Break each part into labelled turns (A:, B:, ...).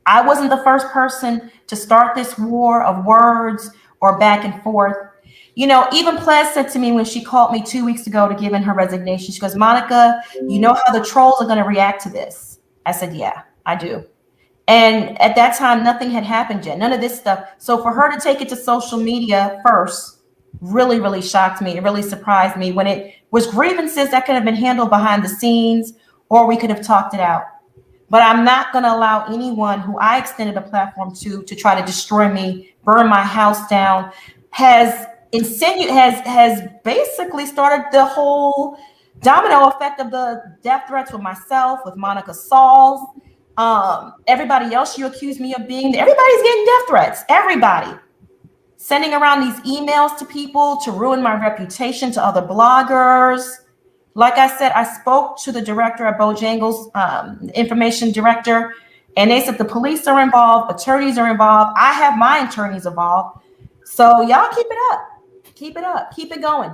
A: I wasn't the first person to start this war of words or back and forth. Even Ples said to me when she called me 2 weeks ago to give in her resignation, she goes, Monica, you know how the trolls are going to react to this? I said, yeah, I do. And at that time, nothing had happened yet, none of this stuff. So for her to take it to social media first really, really shocked me. It really surprised me. When it was grievances that could have been handled behind the scenes, or we could have talked it out. But I'm not going to allow anyone who I extended a platform to try to destroy me, burn my house down, has basically started the whole domino effect of the death threats with myself, with Monica Sauls, everybody else you accuse me of being. Everybody's getting death threats. Everybody sending around these emails to people to ruin my reputation, to other bloggers. Like I said, I spoke to the director at Bojangles, information director, and they said the police are involved, attorneys are involved. I have my attorneys involved. So y'all keep it up. Keep it up. Keep it going.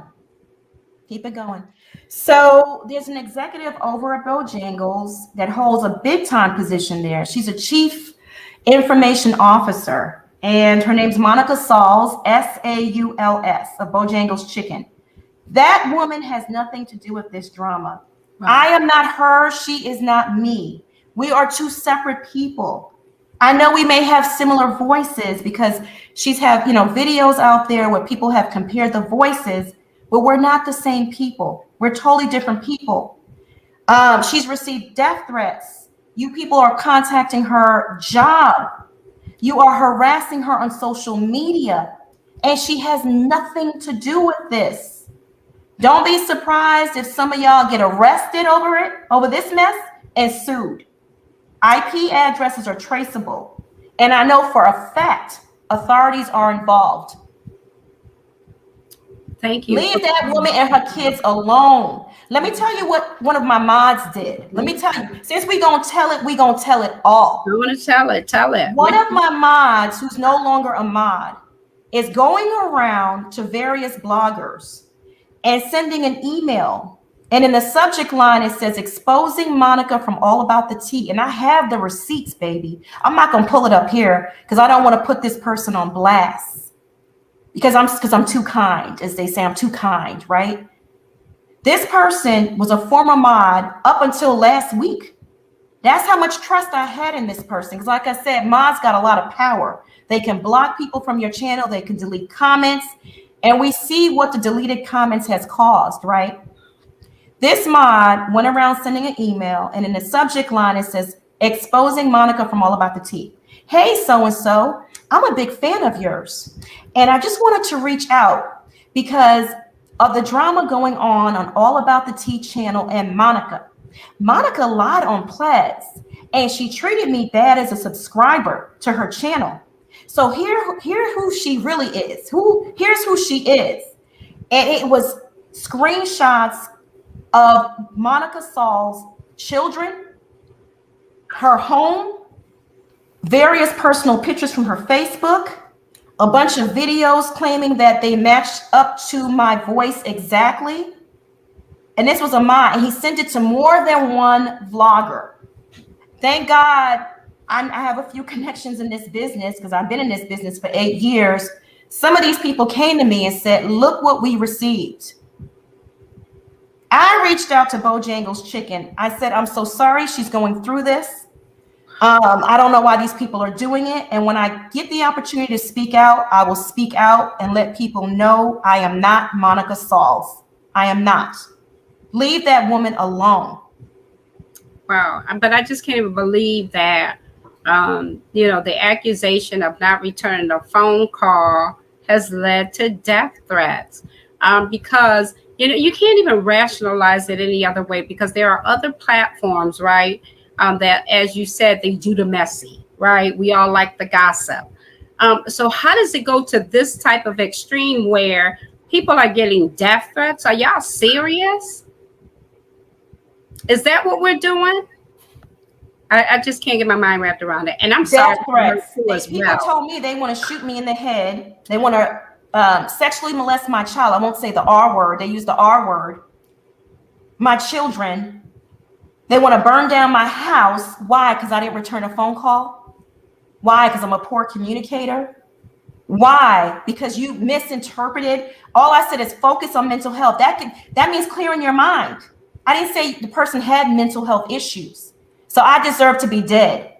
A: Keep it going. So there's an executive over at Bojangles that holds a big time position there. She's a chief information officer, and her name's Monica Sauls, Sauls, of Bojangles Chicken. That woman has nothing to do with this drama. Right. I am not her. She is not me. We are two separate people. I know we may have similar voices because she's have, videos out there where people have compared the voices, but we're not the same people. We're totally different people. She's received death threats. You people are contacting her job. You are harassing her on social media, and she has nothing to do with this. Don't be surprised if some of y'all get arrested over this mess, and sued. IP addresses are traceable. And I know for a fact authorities are involved.
B: Thank you.
A: Leave that woman and her kids alone. Let me tell you what one of my mods did. Let me tell you, since we're going to tell it all.
B: You want to tell it? Tell it.
A: One of my mods, who's no longer a mod, is going around to various bloggers and sending an email. And in the subject line, it says, exposing Monica from All About the Tea. And I have the receipts, baby. I'm not going to pull it up here because I don't want to put this person on blast. Because I'm too kind, as they say, I'm too kind, right? This person was a former mod up until last week. That's how much trust I had in this person. Because like I said, mods got a lot of power. They can block people from your channel. They can delete comments. And we see what the deleted comments has caused, right? This mod went around sending an email, and in the subject line, it says, exposing Monica from All About the Tea. Hey, so-and-so, I'm a big fan of yours. And I just wanted to reach out because of the drama going on All About the Tea channel and Monica. Monica lied on Ples, and she treated me bad as a subscriber to her channel. So here who she really is. Here's who she is. And it was screenshots of Monica Sauls' children, her home, various personal pictures from her Facebook, a bunch of videos claiming that they matched up to my voice exactly. And this was a mod, and he sent it to more than one vlogger. Thank God I have a few connections in this business because I've been in this business for 8 years. Some of these people came to me and said, look what we received. I reached out to Bojangles Chicken. I said, I'm so sorry she's going through this. I don't know why these people are doing it. And when I get the opportunity to speak out, I will speak out and let people know I am not Monica Sauls. I am not. Leave that woman alone.
B: Wow. But I just can't even believe that, the accusation of not returning a phone call has led to death threats. Because, you can't even rationalize it any other way because there are other platforms, right? That, as you said, they do the messy, right? We all like the gossip. So how does it go to this type of extreme where people are getting death threats? Are y'all serious? Is that what we're doing? I just can't get my mind wrapped around it. And I'm sorry.
A: People told me they want to shoot me in the head. They want to sexually molest my child. I won't say the R word. They use the R word. My children. They want to burn down my house. Why? Because I didn't return a phone call. Why? Because I'm a poor communicator. Why? Because you misinterpreted. All I said is focus on mental health. That means clearing your mind. I didn't say the person had mental health issues. So I deserve to be dead.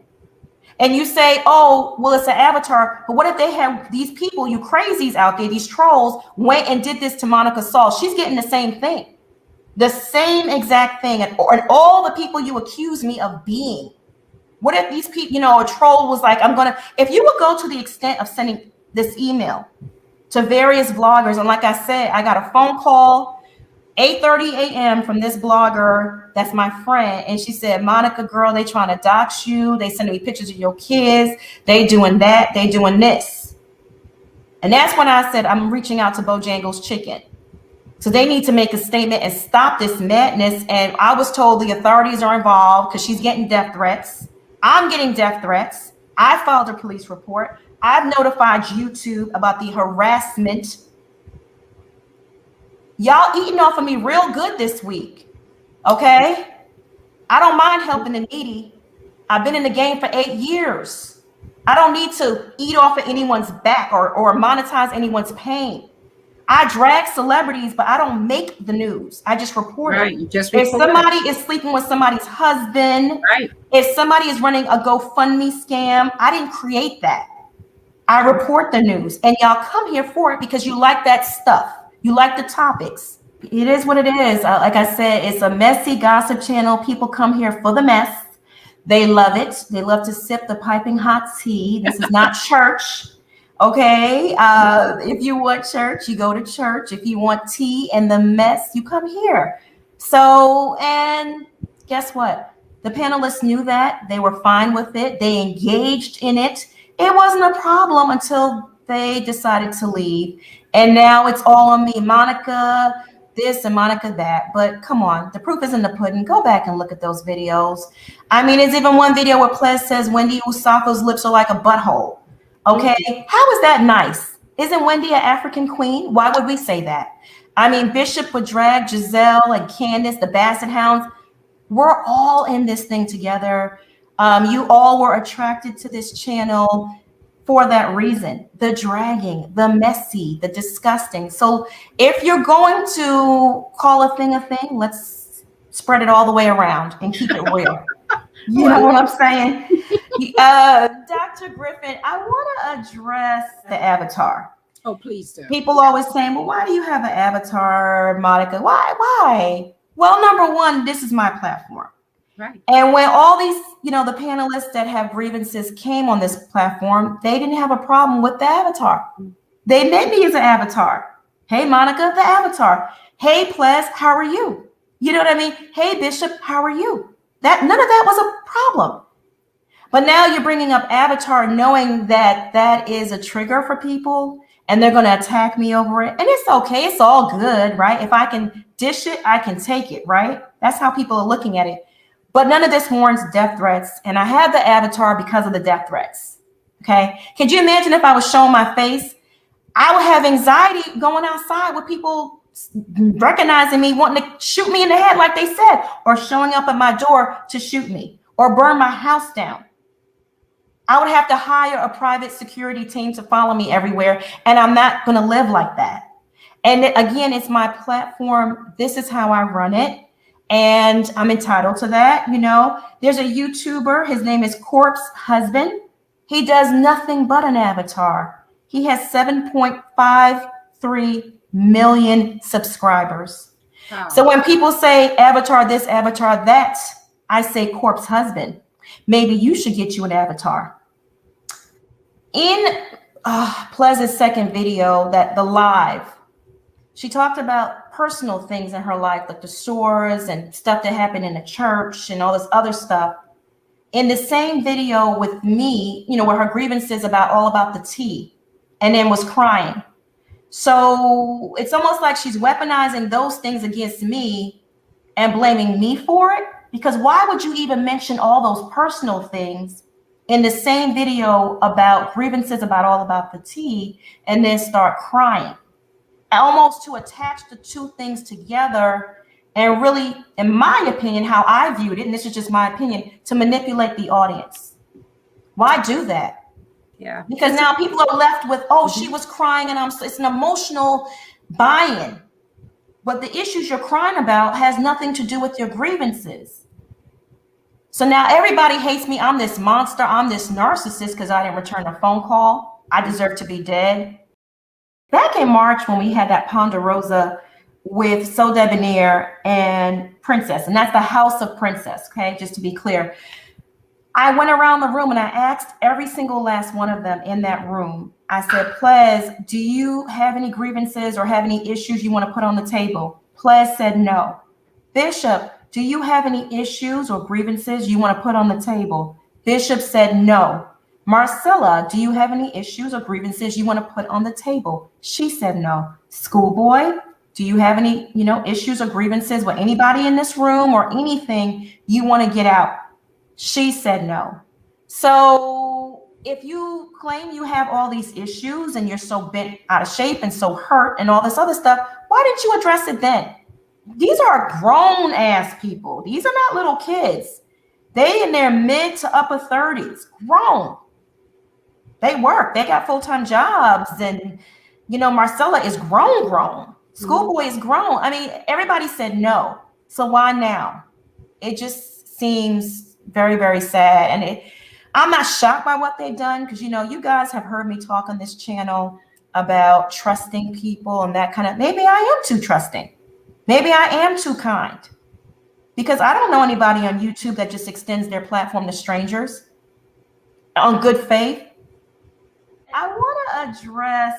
A: And you say, oh, well, it's an avatar. But what if they have these people, you crazies out there, these trolls, went and did this to Monica Saul? She's getting the same thing. The same exact thing. And all the people you accuse me of being. What if these people, a troll was like, if you would go to the extent of sending this email to various bloggers, and like I said, I got a phone call 8:30 a.m. from this blogger that's my friend, and she said, Monica, girl, they trying to dox you. They sending me pictures of your kids. They doing that. They doing this. And that's when I said, I'm reaching out to Bojangles Chicken. So they need to make a statement and stop this madness. And I was told the authorities are involved because she's getting death threats. I'm getting death threats. I filed a police report. I've notified YouTube about the harassment. Y'all eating off of me real good this week, okay? I don't mind helping the needy. I've been in the game for 8 years. I don't need to eat off of anyone's back or monetize anyone's pain. I drag celebrities, but I don't make the news. I just report
B: right,
A: it.
B: You just
A: if somebody is sleeping with somebody's husband,
B: right.
A: If somebody is running a GoFundMe scam, I didn't create that. I report the news, and y'all come here for it because you like that stuff. You like the topics. It is what it is. Like I said, it's a messy gossip channel. People come here for the mess. They love it. They love to sip the piping hot tea. This is not church. Okay. If you want church, you go to church. If you want tea and the mess, you come here. So, and guess what? The panelists knew that. They were fine with it. They engaged in it. It wasn't a problem until they decided to leave. And now it's all on me. Monica this and Monica that. But come on, the proof is in the pudding. Go back and look at those videos. I mean, there's even one video where Ples says Wendy Usako's lips are like a butthole. Okay, how is that nice? Isn't Wendy an African queen? Why would we say that? I mean, Bishop would drag Giselle and Candace, the Basset Hounds. We're all in this thing together. You all were attracted to this channel for that reason. The dragging, the messy, the disgusting. So if you're going to call a thing, let's spread it all the way around and keep it real. You know what I'm saying? Dr. Griffin, I want to address the avatar.
B: Oh, please do. People
A: always saying, well, why do you have an avatar, Monica? Why? Well, number one, this is my platform.
B: Right.
A: And when all these, the panelists that have grievances came on this platform, they didn't have a problem with the avatar. They met me as an avatar. Hey, Monica, the avatar. Hey, Ples, how are you? You know what I mean? Hey, Bishop, how are you? None of that was a problem. But now you're bringing up avatar knowing that that is a trigger for people and they're going to attack me over it. And it's okay. It's all good, right? If I can dish it, I can take it, right? That's how people are looking at it. But none of this warrants death threats. And I have the avatar because of the death threats. Okay. Could you imagine if I was showing my face? I would have anxiety going outside with people recognizing me, wanting to shoot me in the head, like they said, or showing up at my door to shoot me or burn my house down. I would have to hire a private security team to follow me everywhere. And I'm not going to live like that. And again, it's my platform. This is how I run it. And I'm entitled to that. There's a YouTuber. His name is Corpse Husband. He does nothing but an avatar. He has 7.53 million subscribers. Wow. So when people say avatar this, avatar that, I say Corpse Husband. Maybe you should get you an avatar. In Ples's second video, that the live, she talked about personal things in her life, like the stores and stuff that happened in the church and all this other stuff. In the same video with me, where her grievances all about the tea, and then was crying. So it's almost like she's weaponizing those things against me and blaming me for it. Because why would you even mention all those personal things in the same video about grievances about the tea and then start crying? Almost to attach the two things together and really, in my opinion, how I viewed it, and this is just my opinion, to manipulate the audience. Why do that?
B: Yeah.
A: Because now people are left with, oh, she was crying and it's an emotional buy-in. But the issues you're crying about has nothing to do with your grievances. So now everybody hates me. I'm this monster. I'm this narcissist because I didn't return a phone call. I deserve to be dead. Back in March when we had that Ponderosa with So Debonair and Princess, and that's the House of Princess, okay, just to be clear. I went around the room and I asked every single last one of them in that room. I said, Ples, do you have any grievances or have any issues you want to put on the table? Ples said no. Bishop, do you have any issues or grievances you want to put on the table? Bishop said no. Marcella, do you have any issues or grievances you want to put on the table? She said no. Schoolboy, do you have any, issues or grievances with anybody in this room or anything you want to get out? She said no. So if you claim you have all these issues and you're so bent out of shape and so hurt and all this other stuff, why didn't you address it then? These are grown ass people. These are not little kids. They in their mid to upper 30s, grown. They work, they got full-time jobs. And, Marcella is grown. Schoolboy is grown. I mean, everybody said no. So why now? It just seems very, very sad. And I'm not shocked by what they've done because, you guys have heard me talk on this channel about trusting people and that kind of, maybe I am too trusting. Maybe I am too kind because I don't know anybody on YouTube that just extends their platform to strangers on good faith. I want to address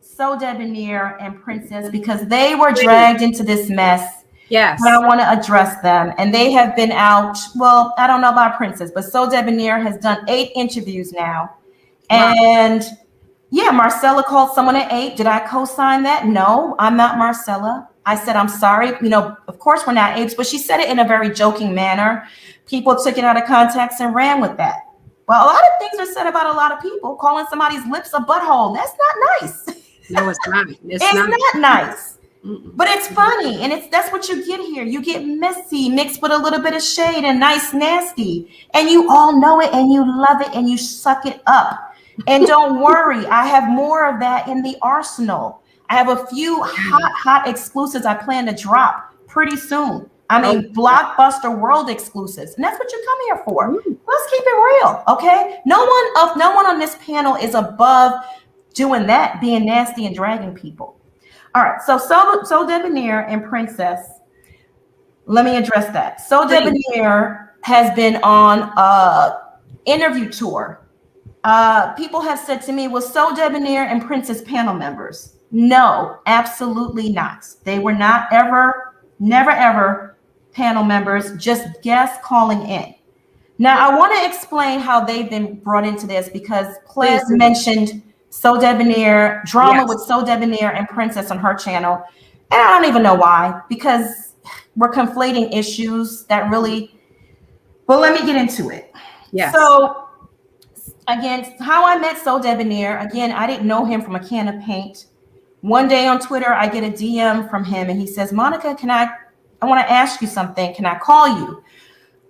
A: So Debonair and Princess because they were dragged into this mess.
B: Yes.
A: But I want to address them. And they have been out. Well, I don't know about Princess, but So Debonair has done 8 interviews now.
B: Wow.
A: And yeah, Marcella called someone at 8. Did I co-sign that? No, I'm not Marcella. I said, I'm sorry. Of course we're not apes, but she said it in a very joking manner. People took it out of context and ran with that. Well, a lot of things are said about a lot of people. Calling somebody's lips a butthole. That's not nice.
B: No, it's not.
A: It's not nice. But it's funny, and that's what you get here. You get messy, mixed with a little bit of shade and nice nasty, and you all know it, and you love it, and you suck it up. And don't worry, I have more of that in the arsenal. I have a few hot exclusives I plan to drop pretty soon. I mean, blockbuster world exclusives, and that's what you come here for. Let's keep it real, okay? No one on this panel is above doing that, being nasty and dragging people. All right, so Debonair and Princess, let me address that. So Debonair has been on an interview tour. People have said to me, well, So Debonair and Princess panel members? No, absolutely not. They were not never ever panel members, just guests calling in. Now, I want to explain how they've been brought into this because Ples mentioned So Debonair, drama with So Debonair and Princess on her channel. And I don't even know why, because we're conflating issues that really, well, let me get into it.
B: Yes.
A: So again, how I met So Debonair, again, I didn't know him from a can of paint. One day on Twitter, I get a DM from him and he says, Monica, I want to ask you something. Can I call you?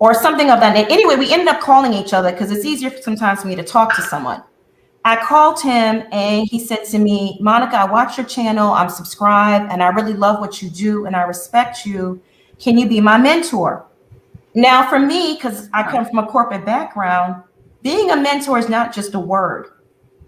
A: Or something of that nature. Anyway, we ended up calling each other because it's easier sometimes for me to talk to someone. I called him and he said to me, Monica, I watch your channel. I'm subscribed and I really love what you do and I respect you. Can you be my mentor? Now, for me, because I come from a corporate background, being a mentor is not just a word.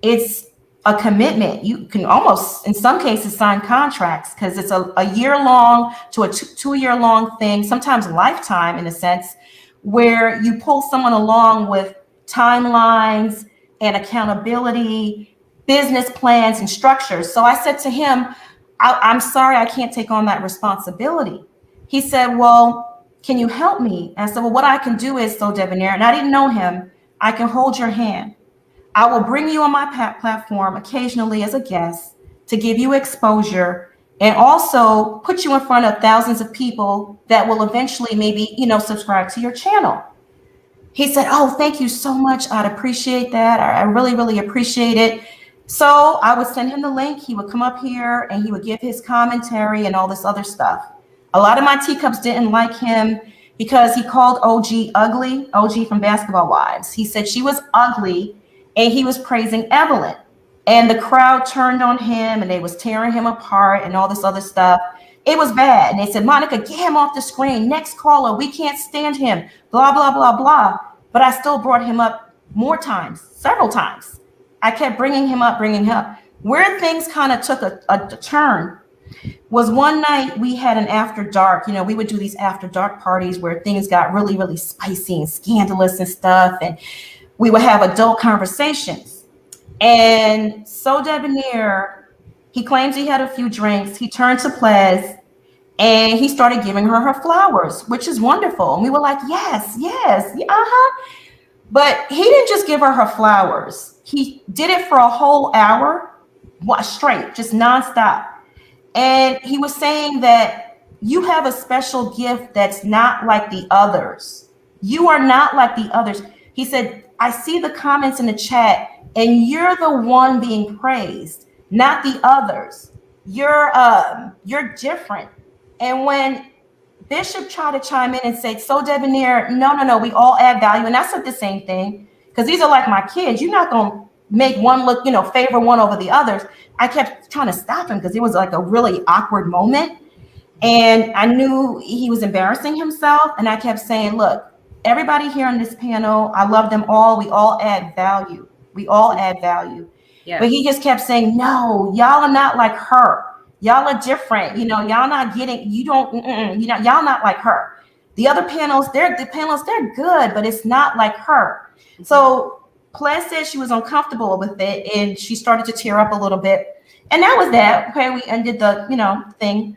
A: It's a commitment. You can almost, in some cases, sign contracts because it's a year-long to a 2-year-long thing, sometimes lifetime in a sense, where you pull someone along with timelines and accountability, business plans and structures. So I said to him, I'm sorry, I can't take on that responsibility. He said, well, can you help me? And I said, well, what I can do is, So Debonair, and I didn't know him, I can hold your hand. I will bring you on my platform occasionally as a guest to give you exposure and also put you in front of thousands of people that will eventually maybe, subscribe to your channel. He said, oh, thank you so much. I'd appreciate that. I really, really appreciate it. So I would send him the link. He would come up here and he would give his commentary and all this other stuff. A lot of my teacups didn't like him because he called OG ugly, OG from Basketball Wives. He said she was ugly and he was praising Evelyn. And the crowd turned on him and they was tearing him apart and all this other stuff. It was bad. And they said, Monica, get him off the screen. Next caller, we can't stand him. Blah, blah, blah, blah. But I still brought him up more times, several times. I kept bringing him up. Where things kind of took a turn was one night we had an after dark. You know, we would do these after dark parties where things got really, really spicy and scandalous and stuff. And we would have adult conversations. And So Debonair, he claims he had a few drinks. He turned to Ples and he started giving her flowers, which is wonderful. And we were like, yes, But he didn't just give her flowers. He did it for a whole hour straight, just nonstop. And he was saying that you have a special gift that's not like the others. You are not like the others. He said, I see the comments in the chat and you're the one being praised, not the others. You're different. And when Bishop tried to chime in and say, So Debonair, no, we all add value. And I said the same thing, because these are like my kids. You're not going to make one look, favor one over the others. I kept trying to stop him because it was like a really awkward moment. And I knew he was embarrassing himself. And I kept saying, look, everybody here on this panel, I love them all. We all add value. Yeah. But he just kept saying, no, y'all are not like her. Y'all are different. Y'all not getting, y'all not like her. The other panels, they're good, but it's not like her. Mm-hmm. So Ples said she was uncomfortable with it and she started to tear up a little bit. And that was that. Okay, we ended the, thing.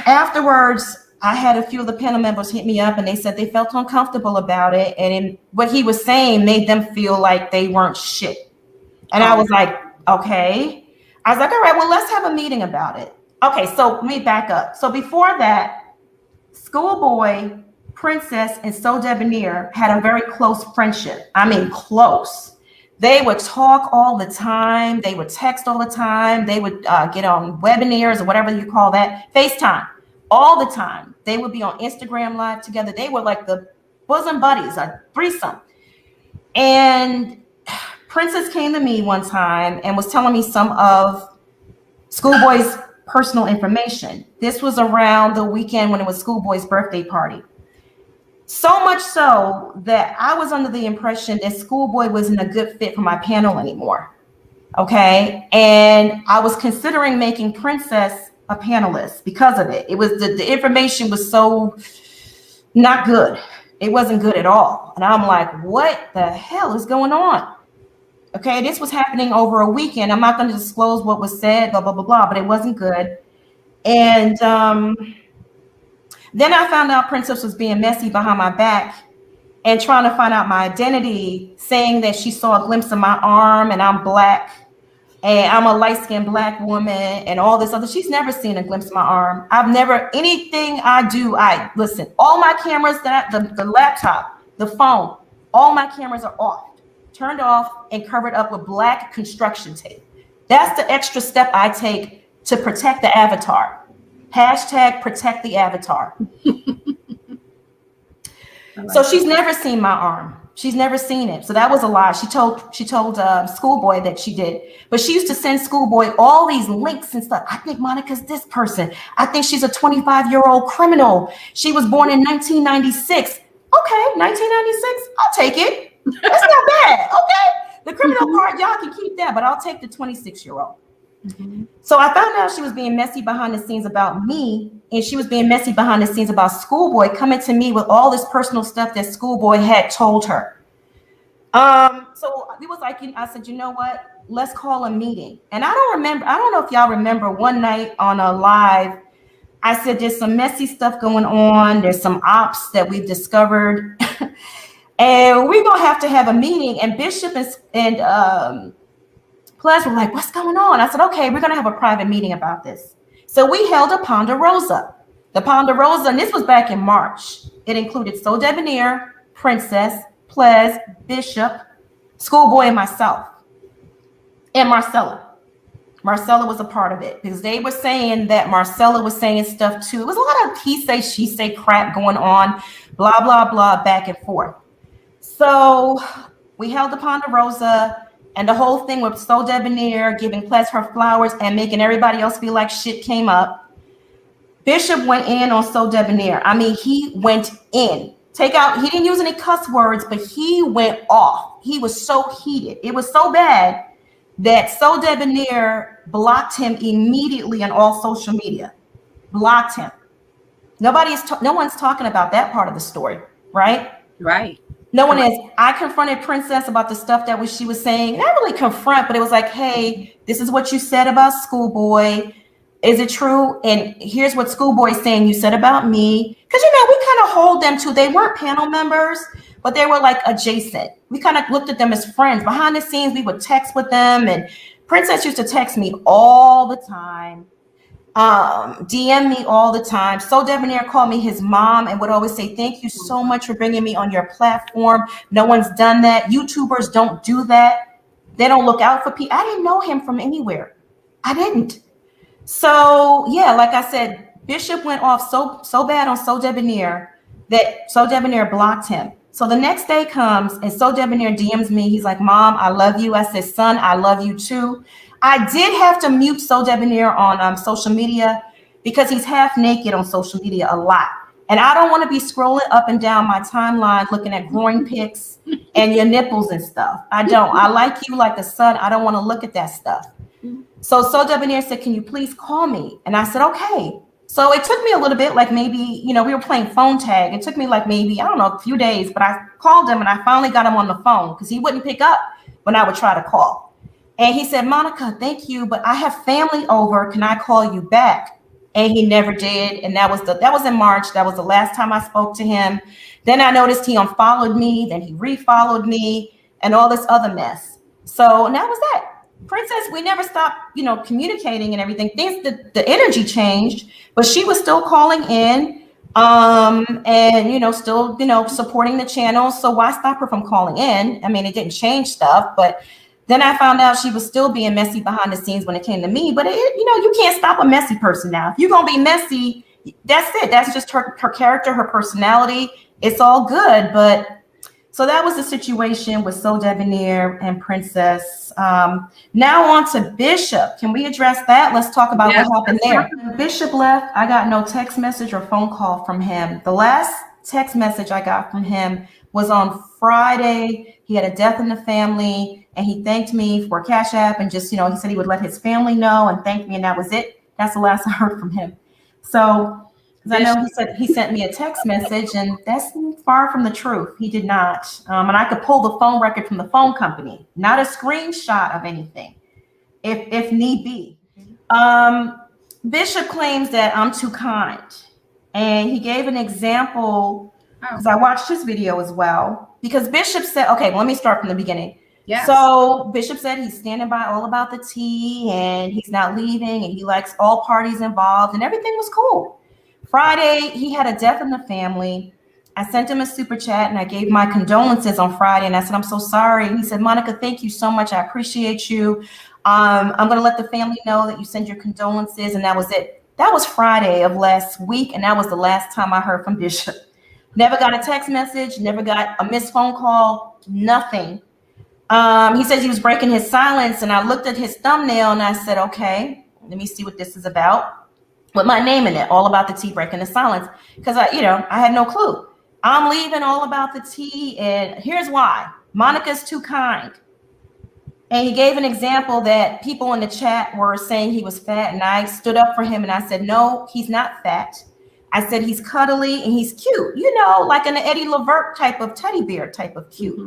A: Afterwards, I had a few of the panel members hit me up and they said they felt uncomfortable about it. And what he was saying made them feel like they weren't shit. And I was like, okay. I was like, all right, well, let's have a meeting about it. Okay, so let me back up. So before that, Schoolboy, Princess, and So Debonair had a very close friendship. I mean, close. They would talk all the time. They would text all the time. They would get on webinars or whatever you call that, FaceTime, all the time. They would be on Instagram Live together. They were like the bosom buddies, a threesome. And Princess came to me one time and was telling me some of Schoolboy's personal information. This was around the weekend when it was Schoolboy's birthday party. So much so that I was under the impression that Schoolboy wasn't a good fit for my panel anymore. Okay. And I was considering making Princess a panelist because of it. It was the information was so not good. It wasn't good at all. And I'm like, what the hell is going on? Okay. This was happening over a weekend. I'm not going to disclose what was said, blah, blah, blah, blah, but it wasn't good. And, then I found out Princess was being messy behind my back and trying to find out my identity, saying that she saw a glimpse of my arm and I'm black and I'm a light-skinned black woman and all this other. She's never seen a glimpse of my arm. I've never, anything I do, listen, all my cameras, the laptop, the phone, all my cameras are off, turned off and covered up with black construction tape. That's the extra step I take to protect the avatar. Hashtag protect the avatar. So she's never seen my arm. She's never seen it. So that was a lie. She told Schoolboy that she did. But she used to send Schoolboy all these links and stuff. I think Monica's this person. I think she's a 25-year-old criminal. She was born in 1996. Okay, 1996. I'll take it. That's not bad. Okay. The criminal part, y'all can keep that, but I'll take the 26-year-old. Mm-hmm. So I found out she was being messy behind the scenes about me, and she was being messy behind the scenes about Schoolboy, coming to me with all this personal stuff that Schoolboy had told her. So it was like, I said, you know what? Let's call a meeting. And I don't know if y'all remember one night on a live, I said, there's some messy stuff going on. There's some ops that we've discovered. And we're going to have a meeting. And Bishop and Ples were like, what's going on? I said, okay, we're going to have a private meeting about this. So we held a Ponderosa. The Ponderosa, and this was back in March. It included So Debonair, Princess, Ples, Bishop, Schoolboy, and myself. And Marcella. Marcella was a part of it because they were saying that Marcella was saying stuff too. It was a lot of he say, she say crap going on, blah, blah, blah, back and forth. So We held the Ponderosa, and the whole thing was so debonair, giving Ples her flowers and making everybody else feel like shit came up. Bishop went in on So Debonair. I mean, he went in. He didn't use any cuss words, but he went off. He was so heated. It was so bad that So Debonair blocked him immediately on all social media. Blocked him. No one's talking about that part of the story, right?
B: Right.
A: No one is. I confronted Princess about the stuff that she was saying. Not really confront, but it was like, hey, this is what you said about Schoolboy. Is it true? And here's what Schoolboy's saying you said about me. Because, we kind of hold them to, they weren't panel members, but they were like adjacent. We kind of looked at them as friends. Behind the scenes, we would text with them. And Princess used to text me all the time, DM me all the time. So Debonair called me his mom and would always say, thank you so much for bringing me on your platform. No one's done that. YouTubers don't do that. They don't look out for people. I didn't know him from anywhere. I didn't. So yeah, like I said, Bishop went off so bad on So Debonair that So Debonair blocked him. So the next day comes and So Debonair DMs me. He's like, Mom, I love you. I said, son, I love you too. I did have to mute So Debonair on social media because he's half naked on social media a lot. And I don't want to be scrolling up and down my timeline looking at groin pics and your nipples and stuff. I don't. I like you like the sun. I don't want to look at that stuff. So Debonair said, can you please call me? And I said, okay. So it took me a little bit, like maybe, we were playing phone tag. It took me like maybe, I don't know, a few days, but I called him and I finally got him on the phone because he wouldn't pick up when I would try to call. And he said, Monica, thank you, but I have family over. Can I call you back? And he never did. And that was in March. That was the last time I spoke to him. Then I noticed he unfollowed me. Then he refollowed me and all this other mess. So and that was that. Princess, we never stopped, communicating and everything. The energy changed, but she was still calling in, and still, supporting the channel. So why stop her from calling in? I mean, it didn't change stuff, but then I found out she was still being messy behind the scenes when it came to me. But you can't stop a messy person now. If you're gonna be messy, that's it. That's just her character, her personality. It's all good, but. So that was the situation with So Debonair and Princess. Now on to Bishop. Can we address that? Let's talk about what happened there. When Bishop left, I got no text message or phone call from him. The last text message I got from him was on Friday. He had a death in the family and he thanked me for Cash App and just, he said he would let his family know and thank me. And that was it. That's the last I heard from him. So I know he said he sent me a text message, and that's far from the truth. He did not. And I could pull the phone record from the phone company, not a screenshot of anything, if need be. Bishop claims that I'm too kind. And he gave an example, because I watched his video as well. Because Bishop said, okay, well, let me start from the beginning.
B: Yes.
A: So Bishop said he's standing by all about the tea, and he's not leaving, and he likes all parties involved, and everything was cool. Friday, he had a death in the family. I sent him a super chat and I gave my condolences on Friday. And I said, I'm so sorry. And he said, Monica, thank you so much. I appreciate you. I'm going to let the family know that you send your condolences. And that was it. That was Friday of last week. And that was the last time I heard from Bishop. Never got a text message, never got a missed phone call, nothing. He says he was breaking his silence. And I looked at his thumbnail and I said, okay, let me see what this is about. With my name in it, all about the tea, breaking the silence, because I had no clue. I'm leaving all about the tea, and here's why. Monica's too kind. And he gave an example that people in the chat were saying he was fat, and I stood up for him and I said, no, he's not fat. I said he's cuddly and he's cute, like an Eddie Levert type of teddy bear type of cute,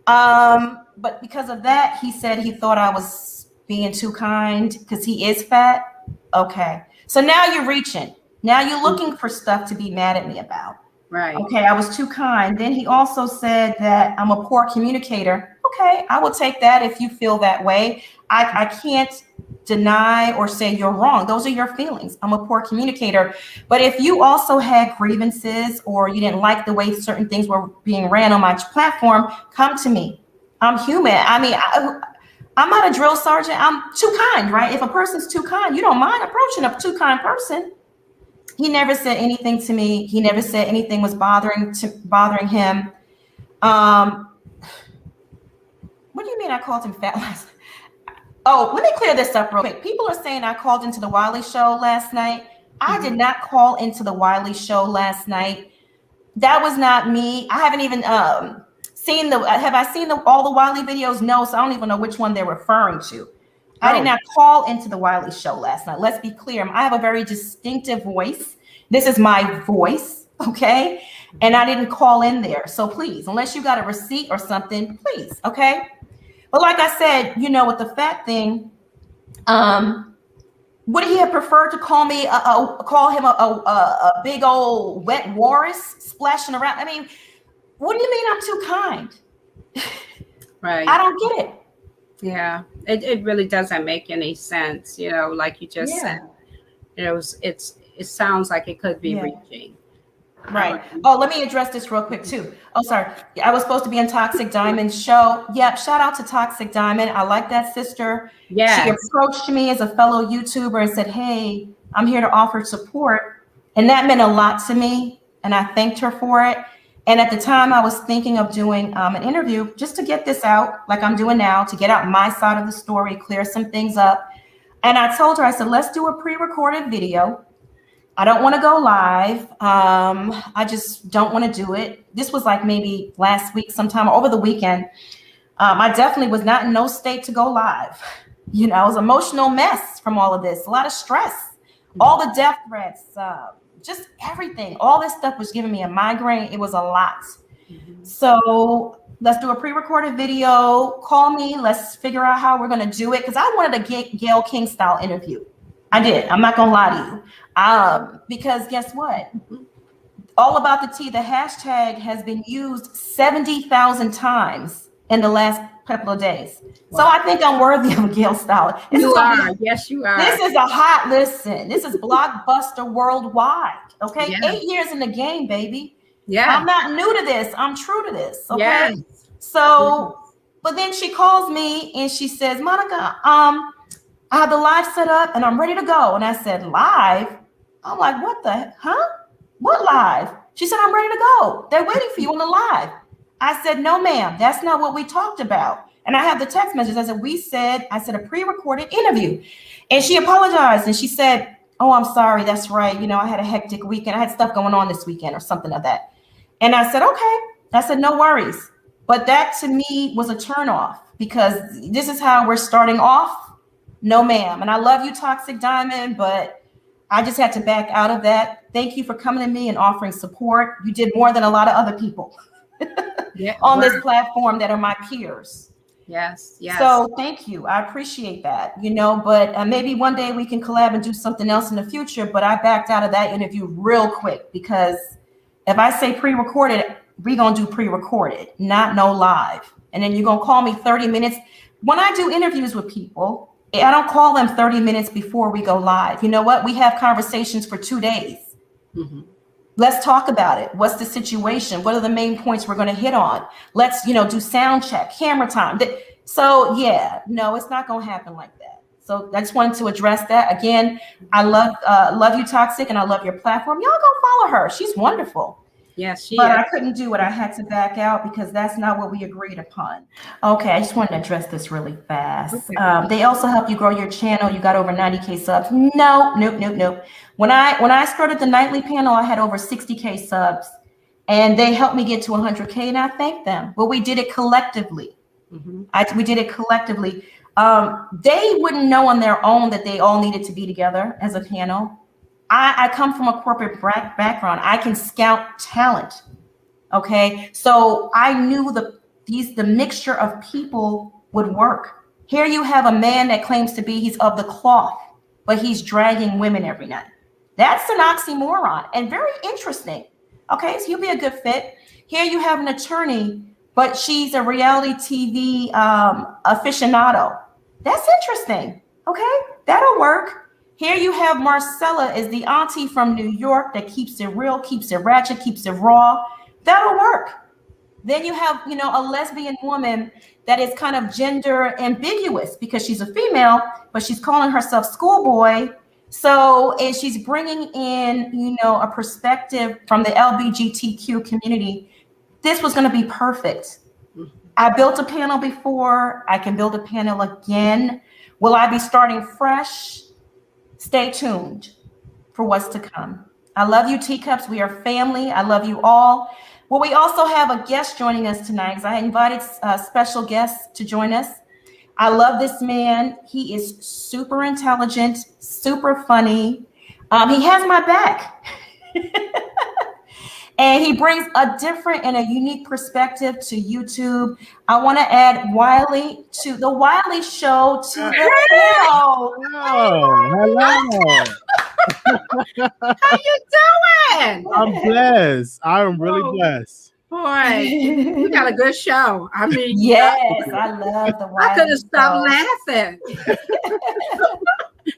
A: But because of that, he said he thought I was being too kind because he is fat. Okay. So now you're reaching. Now you're looking for stuff to be mad at me about.
B: Right.
A: Okay, I was too kind. Then he also said that I'm a poor communicator. Okay, I will take that if you feel that way. I can't deny or say you're wrong. Those are your feelings. I'm a poor communicator. But if you also had grievances or you didn't like the way certain things were being ran on my platform, come to me. I'm human. I mean, I'm not a drill sergeant. I'm too kind, right? If a person's too kind, you don't mind approaching a too kind person. He never said anything to me. He never said anything was bothering him. What do you mean I called him fat last night? Oh, let me clear this up real quick. People are saying I called into the Wiley show last night. I did not call into the Wiley show last night. That was not me. I haven't even seen all the Wiley videos? No, so I don't even know which one they're referring to. I did not call into the Wiley show last night. Let's be clear. I have a very distinctive voice. This is my voice, okay? And I didn't call in there. So please, unless you got a receipt or something, please, okay? But like I said, you know, with the fat thing, would he have preferred to call me, call him a big old wet walrus splashing around? I mean, what do you mean I'm too kind?
B: Right.
A: I don't get it.
B: Yeah, it really doesn't make any sense. You know, like you just said, you know, it sounds like it could be reaching.
A: Right. Oh, let me address this real quick too. Oh, sorry. I was supposed to be on Toxic Diamond's show. Yep. Shout out to Toxic Diamond. I like that sister.
B: Yeah.
A: She approached me as a fellow YouTuber and said, "Hey, I'm here to offer support." And that meant a lot to me. And I thanked her for it. And at the time I was thinking of doing an interview just to get this out like I'm doing now, to get out my side of the story, clear some things up. And I told her, I said, let's do a pre-recorded video. I don't want to go live. I just don't want to do it. This was like maybe last week, sometime over the weekend. I definitely was not in no state to go live. You know, I was an emotional mess from all of this, a lot of stress, all the death threats, just everything. All this stuff was giving me a migraine. It was a lot. So let's do a pre-recorded video. Call me. Let's figure out how we're going to do it. Because I wanted a Gayle King style interview. I did. I'm not going to lie to you. Because guess what? All About the Tea, the hashtag has been used 70,000 times in the last couple of days. Wow. So I think I'm worthy of a Gayle style.
B: You are. Yes, you are.
A: This is a hot listen. This is blockbuster worldwide. Okay. Yeah. 8 years in the game, baby. Yeah. I'm not new to this. I'm true to this. Okay. Yes. So, but then she calls me and she says, Monica, I have the live set up and I'm ready to go. And I said, live? I'm like, what the, What live? She said, I'm ready to go. They're waiting for you on the live. I said, no, ma'am, that's not what we talked about. And I have the text messages. I said, a pre-recorded interview. And she apologized. And she said, oh, I'm sorry. That's right. You know, I had a hectic weekend. I had stuff going on this weekend or something like that. And I said, okay. I said, no worries. But that to me was a turnoff because this is how we're starting off. No, ma'am. And I love you, Toxic Diamond, but I just had to back out of that. Thank you for coming to me and offering support. You did more than a lot of other people on this platform that are my peers.
B: Yes, yes.
A: So thank you. I appreciate that, you know, but maybe one day we can collab and do something else in the future. But I backed out of that interview real quick because if I say pre-recorded, we're going to do pre-recorded, not no live. And then you're going to call me 30 minutes. When I do interviews with people, I don't call them 30 minutes before we go live. You know what? We have conversations for 2 days. Mm-hmm. Let's talk about it. What's the situation? What are the main points we're going to hit on? Let's, do sound check, camera time. So yeah, no, it's not going to happen like that. So I just wanted to address that. Again, I love you, Toxic, and I love your platform. Y'all go follow her. She's wonderful.
B: Yes, she
A: but
B: is.
A: I couldn't do it. I had to back out because that's not what we agreed upon. Okay, I just wanted to address this really fast. Okay. They also help you grow your channel. You got over 90K subs. Nope. When I started the nightly panel, I had over 60K subs, and they helped me get to 100K, and I thank them. But we did it collectively. Mm-hmm. We did it collectively. They wouldn't know on their own that they all needed to be together as a panel. I come from a corporate background. I can scout talent. Okay. So I knew the mixture of people would work. Here you have a man that claims to be, he's of the cloth, but he's dragging women every night. That's an oxymoron and very interesting. Okay. So he'll be a good fit. Here you have an attorney, but she's a reality TV aficionado. That's interesting. Okay. That'll work. Here you have Marcella is the auntie from New York that keeps it real, keeps it ratchet, keeps it raw. That'll work. Then you have, a lesbian woman that is kind of gender ambiguous because she's a female, but she's calling herself schoolboy. So, and she's bringing in, a perspective from the LGBTQ community. This was going to be perfect. I built a panel before. I can build a panel again. Will I be starting fresh? Stay tuned for what's to come. I love you, Teacups. We are family. I love you all. Well, we also have a guest joining us tonight because I invited special guests to join us. I love this man. He is super intelligent, super funny. He has my back. And he brings a different and a unique perspective to YouTube. I want to add Wiley to the Wiley Show to the show.
C: Hello.
B: How you doing?
C: I'm blessed. I am really blessed.
B: Boy, you got a good show. I mean,
A: yes, I love the Wiley
B: I could have stopped
A: Show.
B: laughing.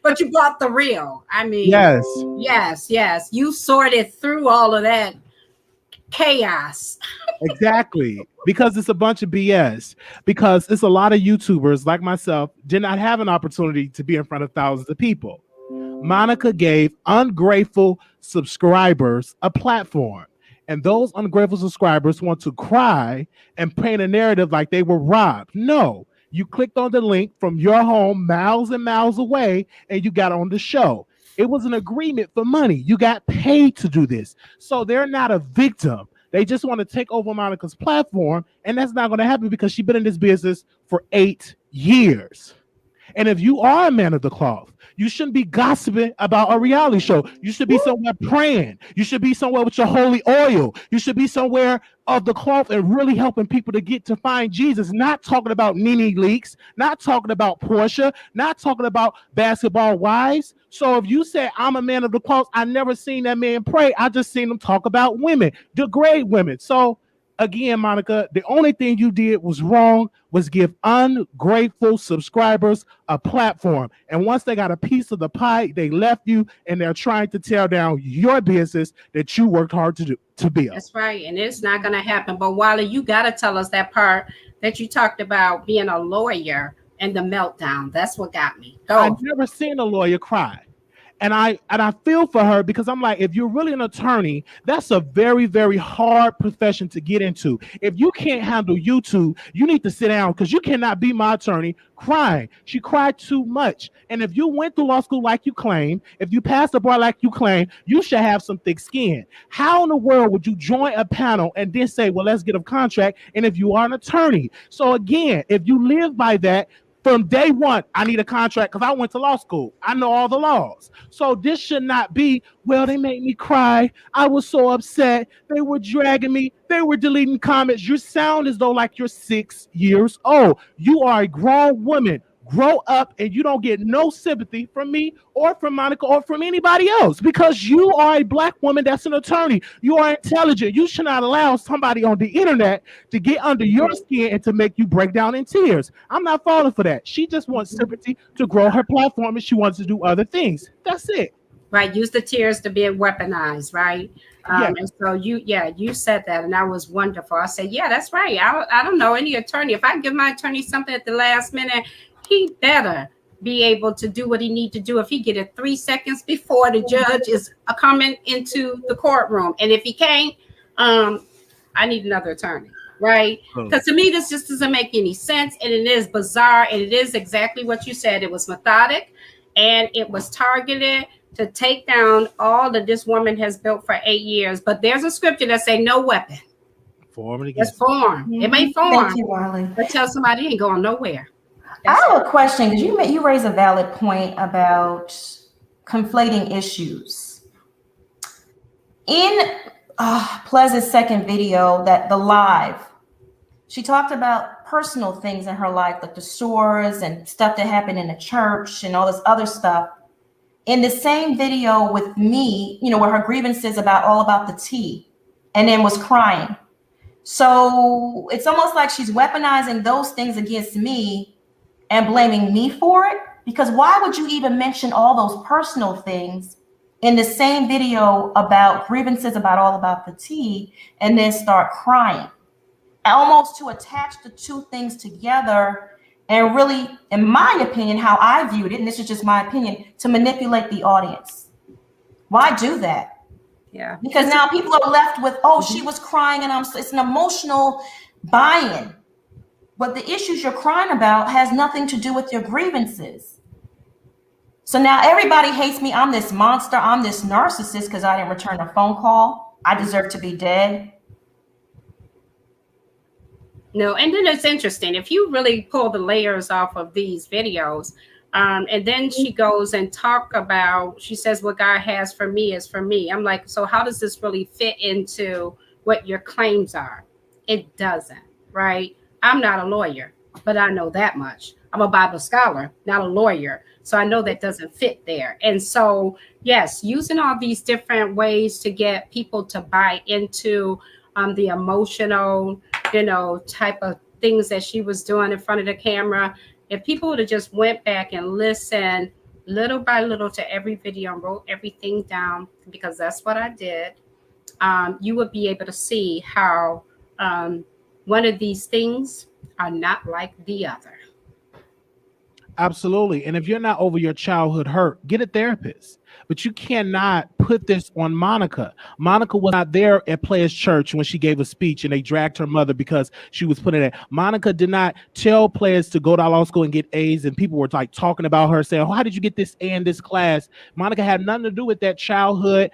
B: But you brought the real. I mean, yes. You sorted through all of that chaos.
C: Exactly. Because it's a bunch of BS. Because it's a lot of YouTubers like myself did not have an opportunity to be in front of thousands of people. Monica gave ungrateful subscribers a platform. And those ungrateful subscribers want to cry and paint a narrative like they were robbed. No, you clicked on the link from your home miles and miles away and you got on the show. It was an agreement for money. You got paid to do this. So they're not a victim. They just want to take over Monica's platform. And that's not going to happen because she's been in this business for 8 years. And if you are a man of the cloth, you shouldn't be gossiping about a reality show. You should be somewhere praying. You should be somewhere with your holy oil. You should be somewhere of the cloth and really helping people to get to find Jesus. Not talking about Nene Leaks, not talking about Portia, not talking about basketball wives. So if you say I'm a man of the cloth, I never seen that man pray. I just seen him talk about women, degrade women. So again, Monica, the only thing you did was wrong was give ungrateful subscribers a platform. And once they got a piece of the pie, they left you and they're trying to tear down your business that you worked hard to build.
B: That's right. And it's not going to happen. But Wally, you got to tell us that part that you talked about being a lawyer and the meltdown. That's what got me.
C: I've never seen a lawyer cry. And I feel for her because I'm like, if you're really an attorney, that's a very, very hard profession to get into. If you can't handle YouTube, you need to sit down because you cannot be my attorney crying. She cried too much. And if you went to law school like you claim, if you passed the bar like you claim, you should have some thick skin. How in the world would you join a panel and then say, well, let's get a contract? And if you are an attorney. So again, if you live by that, from day one, I need a contract because I went to law school. I know all the laws. So this should not be, well, they made me cry. I was so upset. They were dragging me. They were deleting comments. You sound as though like you're 6 years old. You are a grown woman. Grow up and you don't get no sympathy from me or from Monica or from anybody else because you are a black woman that's an attorney. You are intelligent. You should not allow somebody on the internet to get under your skin and to make you break down in tears. I'm not falling for that. She just wants sympathy to grow her platform and she wants to do other things. That's it.
B: Right. Use the tears to be weaponized. Right.
C: Yeah.
B: And so you said that and that was wonderful. I said, yeah, that's right. I don't know any attorney. If I give my attorney something at the last minute, he better be able to do what he need to do if he get it 3 seconds before the judge is coming into the courtroom. And if he can't, I need another attorney, right? Because to me, this just doesn't make any sense. And it is bizarre. And it is exactly what you said. It was methodic and it was targeted to take down all that this woman has built for 8 years. But there's a scripture that say no weapon.
C: Form it again.
B: It's form.
A: Mm-hmm.
B: It may form.
A: Thank you, Wiley.
B: But tell somebody ain't going nowhere.
A: I have a question because you raise a valid point about conflating issues. In Pleasant's second video, that the live, she talked about personal things in her life, like the sores and stuff that happened in the church and all this other stuff. In the same video with me, where her grievances all about the tea, and then was crying. So it's almost like she's weaponizing those things against me and blaming me for it, because why would you even mention all those personal things in the same video about grievances all about the tea and then start crying? Almost to attach the two things together and really, in my opinion, how I viewed it, and this is just my opinion, to manipulate the audience. Why do that?
B: Yeah.
A: Because now people are left with, she was crying and it's an emotional buy-in. but the issues you're crying about has nothing to do with your grievances. So now everybody hates me. I'm this monster. I'm this narcissist because I didn't return a phone call. I deserve to be dead.
B: No, and then it's interesting. If you really pull the layers off of these videos, and then she goes and she says, what God has for me is for me. I'm like, so how does this really fit into what your claims are? It doesn't, right? I'm not a lawyer, but I know that much. I'm a Bible scholar, not a lawyer. So I know that doesn't fit there. And so, yes, using all these different ways to get people to buy into the emotional, type of things that she was doing in front of the camera. If people would have just went back and listened little by little to every video and wrote everything down, because that's what I did, you would be able to see how one of these things are not like the other.
C: Absolutely. And if you're not over your childhood hurt, get a therapist. But you cannot put this on Monica. Monica was not there at Players Church when she gave a speech and they dragged her mother because she was putting it. Monica did not tell Players to go to law school and get A's, and people were like talking about her saying, oh, how did you get this A in this class? Monica had nothing to do with that childhood,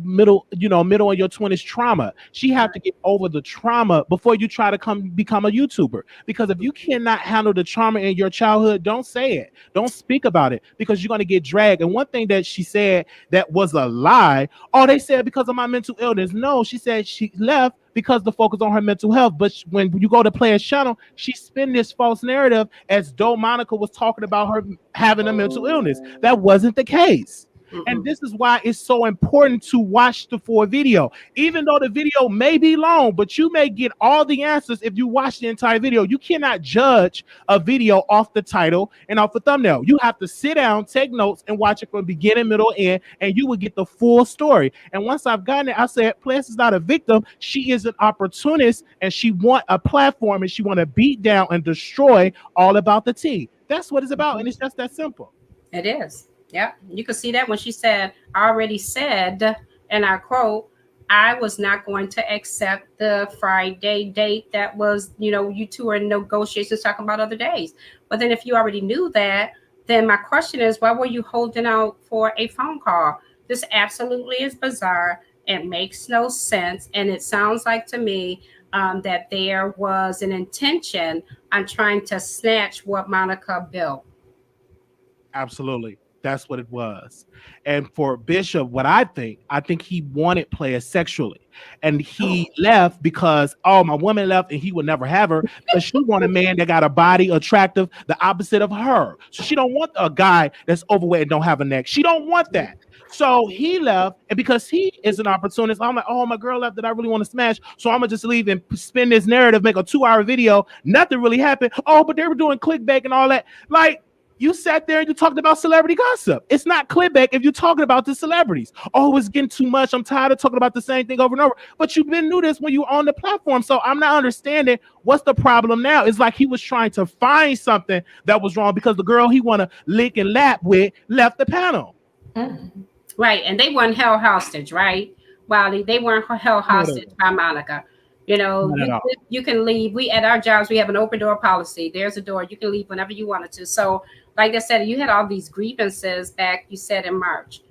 C: middle in your 20s trauma. She had to get over the trauma before you try to become a YouTuber. Because if you cannot handle the trauma in your childhood, don't say it. Don't speak about it, because you're going to get dragged. And one thing that she said that was a lie. Oh, they said because of my mental illness. No, she said she left because the focus on her mental health. But when you go to Players channel, she spin this false narrative as though Monica was talking about her having a mental illness. That wasn't the case. And this is why it's so important to watch the full video. Even though the video may be long, but you may get all the answers if you watch the entire video. You cannot judge a video off the title and off the thumbnail. You have to sit down, take notes, and watch it from beginning, middle, end, and you will get the full story. And once I've gotten it, I said, Players is not a victim. She is an opportunist, and she want a platform, and she want to beat down and destroy all about the tea. That's what it's about, and it's just that simple.
B: It is. Yeah, you can see that when she said, I already said, and I quote, I was not going to accept the Friday date that was, you two are in negotiations talking about other days. But then if you already knew that, then my question is, why were you holding out for a phone call? This absolutely is bizarre. It makes no sense. And it sounds like to me that there was an intention on trying to snatch what Monica built.
C: Absolutely. That's what it was. And for Bishop, what I think he wanted Players sexually. And he left because, my woman left and he would never have her. But she wanted a man that got a body attractive, the opposite of her. So she don't want a guy that's overweight and don't have a neck. She don't want that. So he left, and because he is an opportunist, I'm like, oh, my girl left that I really want to smash. So I'm going to just leave and spin this narrative, make a 2-hour video. Nothing really happened. Oh, but they were doing clickbait and all that. Like, you sat there and you talked about celebrity gossip. It's not clickbait if you're talking about the celebrities. Oh, it's getting too much. I'm tired of talking about the same thing over and over. But you've been new this when you were on the platform. So I'm not understanding what's the problem now. It's like he was trying to find something that was wrong because the girl he want to lick and lap with left the panel.
B: Right. And they weren't held hostage, right, Wiley? They weren't held hostage by Monica. You can leave. We at our jobs, we have an open door policy. There's a door. You can leave whenever you wanted to. So like I said, you had all these grievances back, you said in March.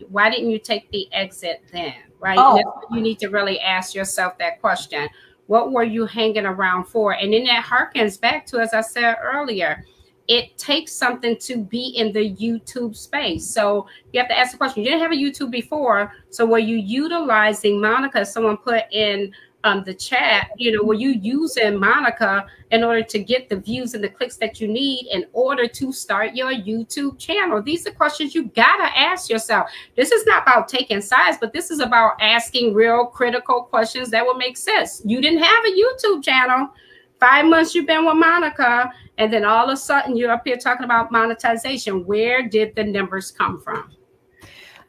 B: Why didn't you take the exit then? Right.
A: Oh.
B: You need to really ask yourself that question. What were you hanging around for? And then that harkens back to, as I said earlier, it takes something to be in the YouTube space. So you have to ask the question. You didn't have a YouTube before. So were you utilizing Monica? Someone put in the chat, were you using Monica in order to get the views and the clicks that you need in order to start your YouTube channel? These are questions you gotta ask yourself. This is not about taking sides, but this is about asking real critical questions that will make sense. You didn't have a YouTube channel. 5 months you've been with Monica, and then all of a sudden you're up here talking about monetization. Where did the numbers come from?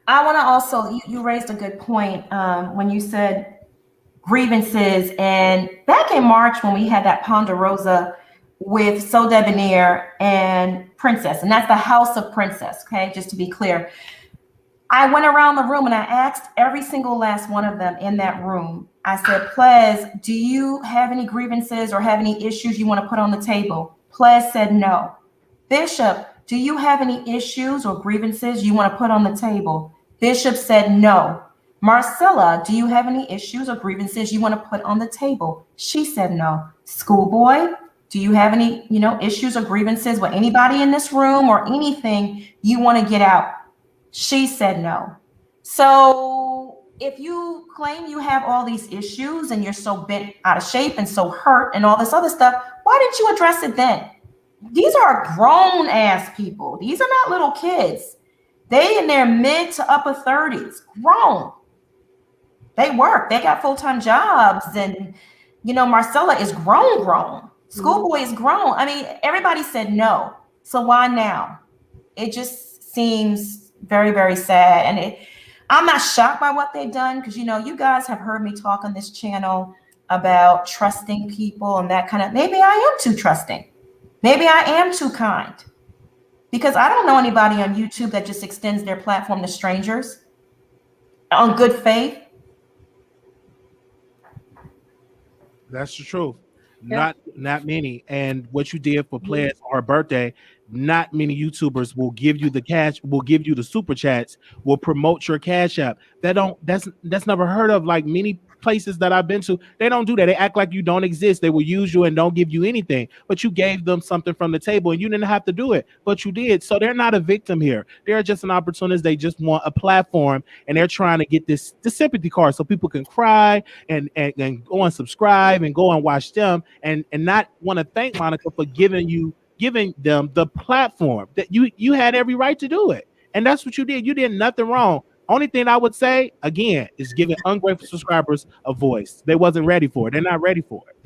A: I want to also, you raised a good point when you said grievances. And back in March, when we had that Ponderosa with So Debonair and Princess, and that's the House of Princess, okay, just to be clear. I went around the room and I asked every single last one of them in that room. I said, Ples, do you have any grievances or have any issues you want to put on the table? Ples said no. Bishop, do you have any issues or grievances you want to put on the table? Bishop said no. Marcella, do you have any issues or grievances you want to put on the table? She said no. Schoolboy, do you have any, issues or grievances with anybody in this room or anything you want to get out? She said no. So if you claim you have all these issues and you're so bent out of shape and so hurt and all this other stuff, why didn't you address it then? These are grown ass people. These are not little kids. They in their mid to upper 30s, grown. They work, they got full-time jobs. And, Marcella is grown. Schoolboy is grown. I mean, everybody said no. So why now? It just seems very, very sad. And I'm not shocked by what they've done because, you guys have heard me talk on this channel about trusting people and that kind of, maybe I am too trusting. Maybe I am too kind because I don't know anybody on YouTube that just extends their platform to strangers on good faith.
C: That's the truth.
B: Yeah.
C: Not many. And what you did for Ples on her birthday, not many YouTubers will give you the cash, will give you the super chats, will promote your Cash App. That's never heard of. Like many places that I've been to, they don't do that. They act like you don't exist. They will use you and don't give you anything. But you gave them something from the table and you didn't have to do it, but you did. So they're not a victim here. They're just an opportunist. They just want a platform and they're trying to get the sympathy card so people can cry and go and subscribe and go and watch them and not want to thank Monica for giving them the platform that you had every right to do it. And that's what you did. You did nothing wrong. Only thing I would say, again, is giving ungrateful subscribers a voice. They wasn't ready for it. They're not ready for it.